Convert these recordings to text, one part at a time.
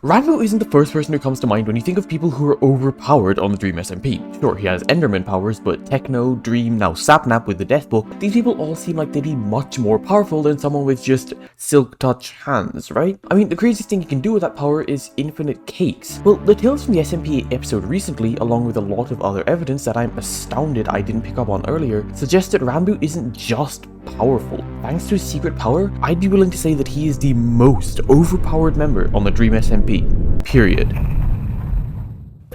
Ranboo isn't the first person who comes to mind when you think of people who are overpowered on the Dream SMP. Sure, he has Enderman powers, but Techno, Dream, now Sapnap with the Death Book, these people all seem like they'd be much more powerful than someone with just Silk Touch hands, right? I mean, the craziest thing you can do with that power is infinite cakes. Well, the Tales from the SMP episode recently, along with a lot of other evidence that I'm astounded I didn't pick up on earlier, suggests that Ranboo isn't just powerful. Thanks to his secret power, I'd be willing to say that he is the most overpowered member on the Dream SMP. Period.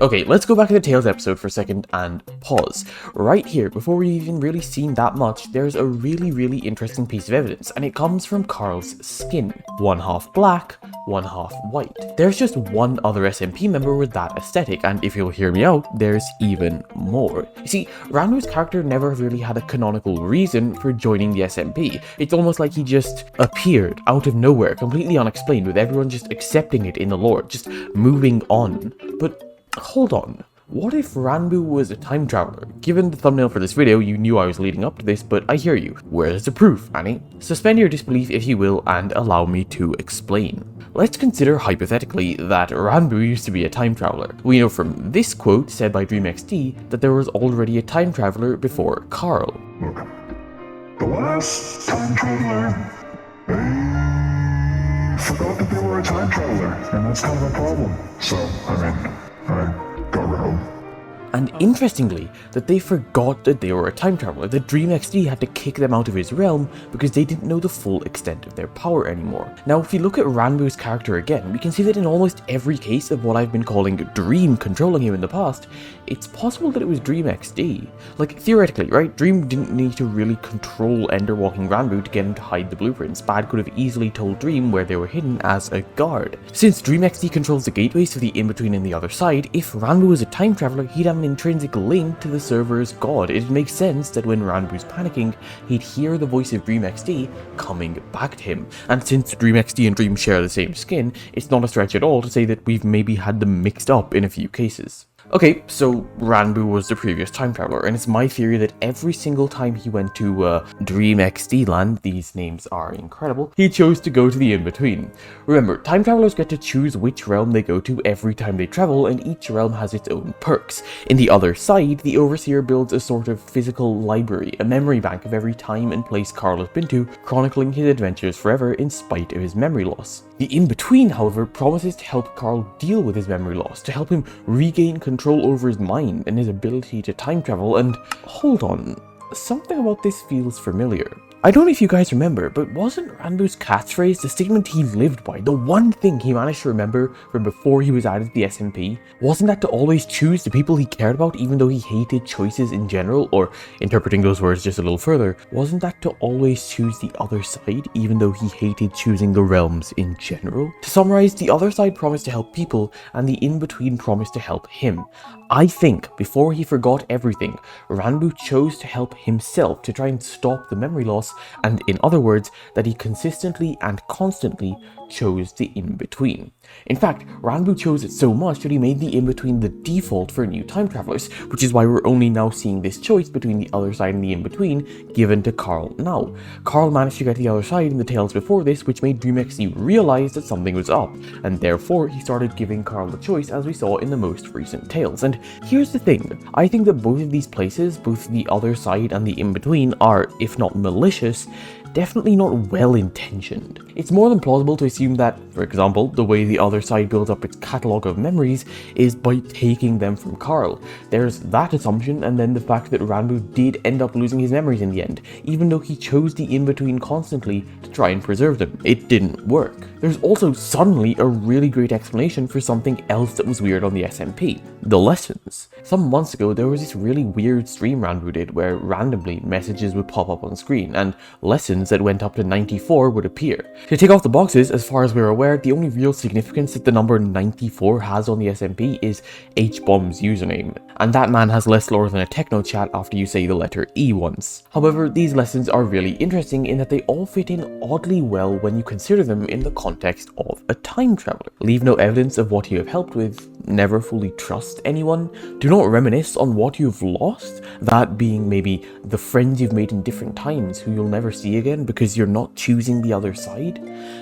Okay, let's go back to the Tales episode for a second and pause. Right here, before we've even really seen that much, there's a really interesting piece of evidence, and it comes from Carl's skin. One half black, one half white. There's just one other SMP member with that aesthetic, and if you'll hear me out, there's even more. You see, Ranboo's character never really had a canonical reason for joining the SMP. It's almost like he just appeared out of nowhere, completely unexplained, with everyone just accepting it in the lore, just moving on. But hold on, what if Ranboo was a time traveler? Given the thumbnail for this video, you knew I was leading up to this, but I hear you. Where's the proof, Annie? Suspend your disbelief if you will, and allow me to explain. Let's consider hypothetically that Ranboo used to be a time traveler. We know from this quote said by Dream XD that there was already a time traveler before Carl. Look, the last time traveler, they forgot that they were a time traveler, and that's kind of a problem. So, I got rid of them. And interestingly, that they forgot that they were a time traveler, that Dream XD had to kick them out of his realm because they didn't know the full extent of their power anymore. Now, if you look at Ranboo's character again, we can see that in almost every case of what I've been calling Dream controlling him in the past, it's possible that it was Dream XD. Like, theoretically, right, Dream didn't need to really control Enderwalking Ranboo to get him to hide the blueprints. Bad could have easily told Dream where they were hidden as a guard. Since Dream XD controls the gateways to the in-between and the other side, if Ranboo was a time traveler, he'd have an intrinsic link to the server's god. It makes sense that when Ranboo's panicking, he'd hear the voice of Dream XD coming back to him. And since Dream XD and Dream share the same skin, it's not a stretch at all to say that we've maybe had them mixed up in a few cases. Okay, so Ranboo was the previous time traveler, and it's my theory that every single time he went to Dream XD land, these names are incredible, he chose to go to the in-between. Remember, time travelers get to choose which realm they go to every time they travel, and each realm has its own perks. In the other side, the Overseer builds a sort of physical library, a memory bank of every time and place Carl has been to, chronicling his adventures forever in spite of his memory loss. The in-between, however, promises to help Carl deal with his memory loss, to help him regain control over his mind and his ability to time travel, and hold on, something about this feels familiar. I don't know if you guys remember, but wasn't Ranboo's catchphrase the statement he lived by, the one thing he managed to remember from before he was added to the SMP? Wasn't that to always choose the people he cared about even though he hated choices in general? Or, interpreting those words just a little further, wasn't that to always choose the other side even though he hated choosing the realms in general? To summarize, the other side promised to help people, and the in-between promised to help him. I think, before he forgot everything, Ranboo chose to help himself to try and stop the memory loss, and in other words, that he consistently and constantly chose the in-between. In fact, Ranboo chose it so much that he made the in-between the default for new time travelers, which is why we're only now seeing this choice between the other side and the in-between given to Carl now. Carl managed to get the other side in the tales before this, which made Dream XD realize that something was up, and therefore he started giving Carl the choice as we saw in the most recent tales. And here's the thing, I think that both of these places, both the other side and the in-between, are, if not malicious, definitely not well-intentioned. It's more than plausible to assume that, for example, the way the other side builds up its catalogue of memories is by taking them from Carl. There's that assumption, and then the fact that Ranboo did end up losing his memories in the end, even though he chose the in-between constantly to try and preserve them. It didn't work. There's also suddenly a really great explanation for something else that was weird on the SMP. The lessons. Some months ago, there was this really weird stream Ranboo did where randomly messages would pop up on screen, and lessons that went up to 94 would appear. To take off the boxes, as far as we're aware, the only real significance that the number 94 has on the SMP is H-Bomb's username, and that man has less lore than a techno chat after you say the letter E once. However, these lessons are really interesting in that they all fit in oddly well when you consider them in the context of a time traveler. Leave no evidence of what you have helped with, never fully trust anyone, do not reminisce on what you've lost, that being maybe the friends you've made in different times who you'll never see again, again because you're not choosing the other side.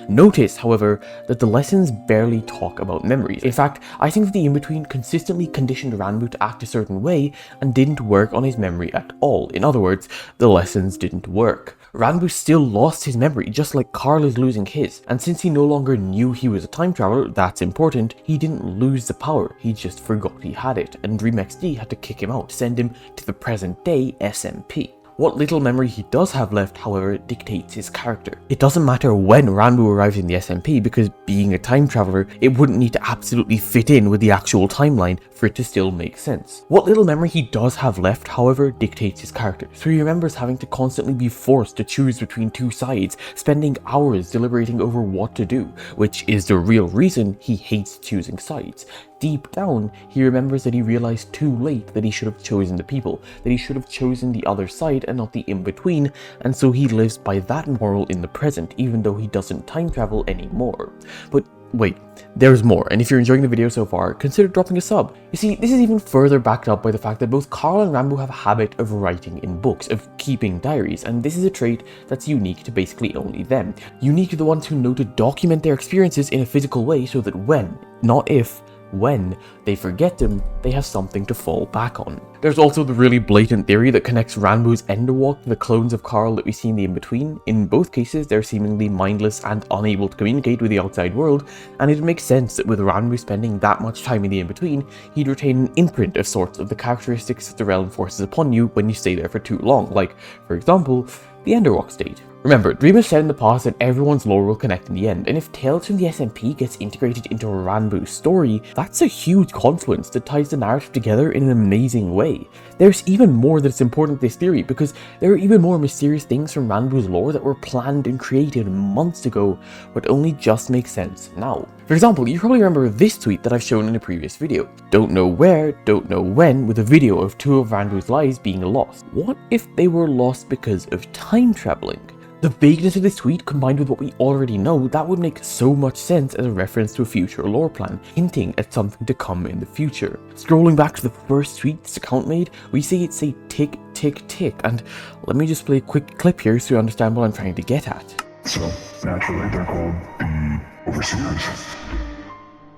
Notice, however, that the lessons barely talk about memories. In fact, I think that the in-between consistently conditioned Ranboo to act a certain way and didn't work on his memory at all. In other words, the lessons didn't work. Ranboo still lost his memory, just like Carl is losing his, and since he no longer knew he was a time traveler, that's important, he didn't lose the power, he just forgot he had it, and Dream XD had to kick him out, send him to the present day SMP. What little memory he does have left, however, dictates his character. It doesn't matter when Ranboo arrives in the SMP because being a time traveler, it wouldn't need to absolutely fit in with the actual timeline for it to still make sense. What little memory he does have left, however, dictates his character. So he remembers having to constantly be forced to choose between two sides, spending hours deliberating over what to do, which is the real reason he hates choosing sides. Deep down, he remembers that he realized too late that he should have chosen the people, that he should have chosen the other side and not the in-between, and so he lives by that moral in the present, even though he doesn't time travel anymore. But wait, there's more, and if you're enjoying the video so far, consider dropping a sub. You see, this is even further backed up by the fact that both Carl and Ranboo have a habit of writing in books, of keeping diaries, and this is a trait that's unique to basically only them. Unique to the ones who know to document their experiences in a physical way so that when, not if, when they forget them, they have something to fall back on. There's also the really blatant theory that connects Ranboo's Enderwalk to the clones of Carl that we see in the in-between. In both cases, they're seemingly mindless and unable to communicate with the outside world, and it makes sense that with Ranboo spending that much time in the in-between, he'd retain an imprint of sorts of the characteristics that the realm forces upon you when you stay there for too long, like, for example, the Enderwalk state. Remember, Dream has said in the past that everyone's lore will connect in the end, and if Tales from the SMP gets integrated into Ranboo's story, that's a huge confluence that ties the narrative together in an amazing way. There's even more that's important to this theory, because there are even more mysterious things from Ranboo's lore that were planned and created months ago, but only just make sense now. For example, you probably remember this tweet that I've shown in a previous video. Don't know where, don't know when, with a video of two of Ranboo's lives being lost. What if they were lost because of time traveling? The vagueness of this tweet combined with what we already know, that would make so much sense as a reference to a future lore plan, hinting at something to come in the future. Scrolling back to the first tweet this account made, we see it say tick, tick, tick, and let me just play a quick clip here so you understand what I'm trying to get at. So, naturally, they're called the Overseers.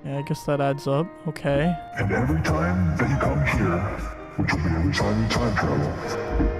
Yeah, I guess that adds up. Okay. And every time that you come here, which will be every time you time travel,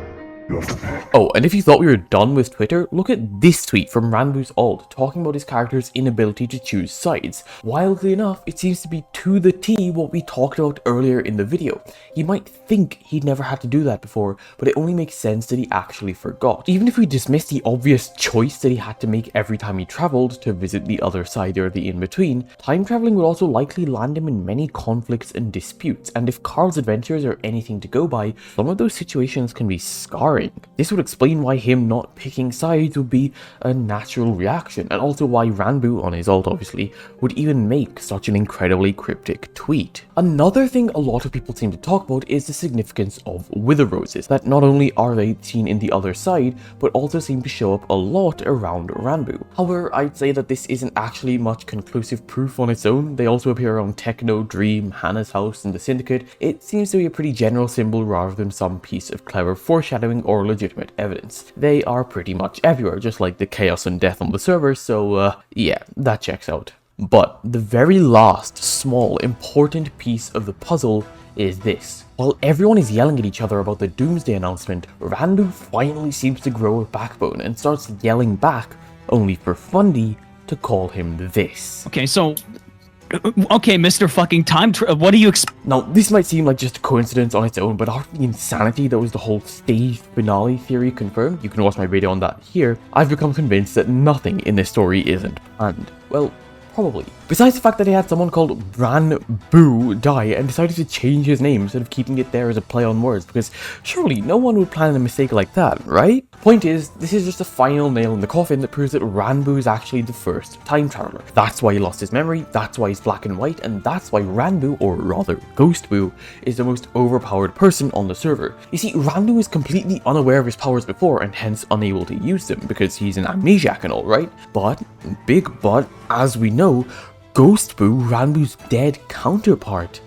you have to pick. Oh, and if you thought we were done with Twitter, look at this tweet from Ranboo's alt, talking about his character's inability to choose sides. Wildly enough, it seems to be to the T what we talked about earlier in the video. You might think he'd never had to do that before, but it only makes sense that he actually forgot. Even if we dismiss the obvious choice that he had to make every time he traveled to visit the other side or the in-between, time traveling would also likely land him in many conflicts and disputes, and if Carl's adventures are anything to go by, some of those situations can be scarring. This would explain why him not picking sides would be a natural reaction, and also why Ranboo, on his alt obviously, would even make such an incredibly cryptic tweet. Another thing a lot of people seem to talk about is the significance of wither roses, that not only are they seen in the other side, but also seem to show up a lot around Ranboo. However, I'd say that this isn't actually much conclusive proof on its own. They also appear around Techno, Dream, Hannah's house, and the Syndicate. It seems to be a pretty general symbol rather than some piece of clever foreshadowing or legitimate evidence. They are pretty much everywhere, just like the chaos and death on the server, so yeah, that checks out. But the very last, small, important piece of the puzzle is this. While everyone is yelling at each other about the Doomsday announcement, Ranboo finally seems to grow a backbone and starts yelling back, only for Fundy to call him this. Okay, so... Okay, Mr. fucking Time what do you Now, this might seem like just a coincidence on its own, but after the insanity that was the whole stage finale theory confirmed, you can watch my video on that here, I've become convinced that nothing in this story isn't planned. Well, probably. Besides the fact that they had someone called Ranboo die and decided to change his name instead of keeping it there as a play on words, because surely no one would plan a mistake like that, right? Point is, this is just a final nail in the coffin that proves that Ranboo is actually the first time traveler. That's why he lost his memory, that's why he's black and white, and that's why Ranboo, or rather Ghostboo, is the most overpowered person on the server. You see, Ranboo is completely unaware of his powers before and hence unable to use them because he's an amnesiac and all, right? But, big but, as we know, Ghostboo, Ranboo's dead counterpart,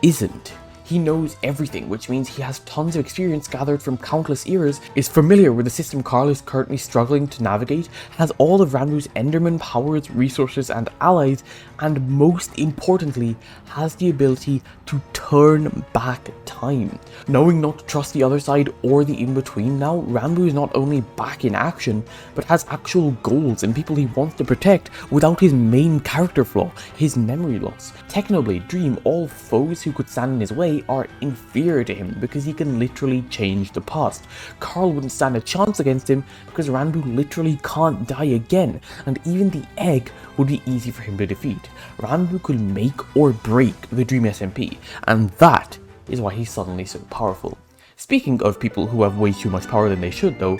isn't. He knows everything, which means he has tons of experience gathered from countless eras, is familiar with the system Carl is currently struggling to navigate, has all of Ranboo's Enderman powers, resources and allies, and most importantly, has the ability to turn back time. Knowing not to trust the other side or the in-between now, Ranboo is not only back in action, but has actual goals and people he wants to protect without his main character flaw, his memory loss. Technoblade, Dream, all foes who could stand in his way are inferior to him because he can literally change the past. Carl wouldn't stand a chance against him because Ranboo literally can't die again, and even the egg would be easy for him to defeat. Ranboo could make or break the Dream SMP, and that is why he's suddenly so powerful. Speaking of people who have way too much power than they should though,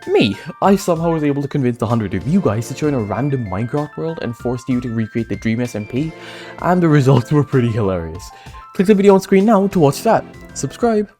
me! I somehow was able to convince 100 of you guys to join a random Minecraft world and forced you to recreate the Dream SMP, and the results were pretty hilarious. Click the video on screen now to watch that. Subscribe!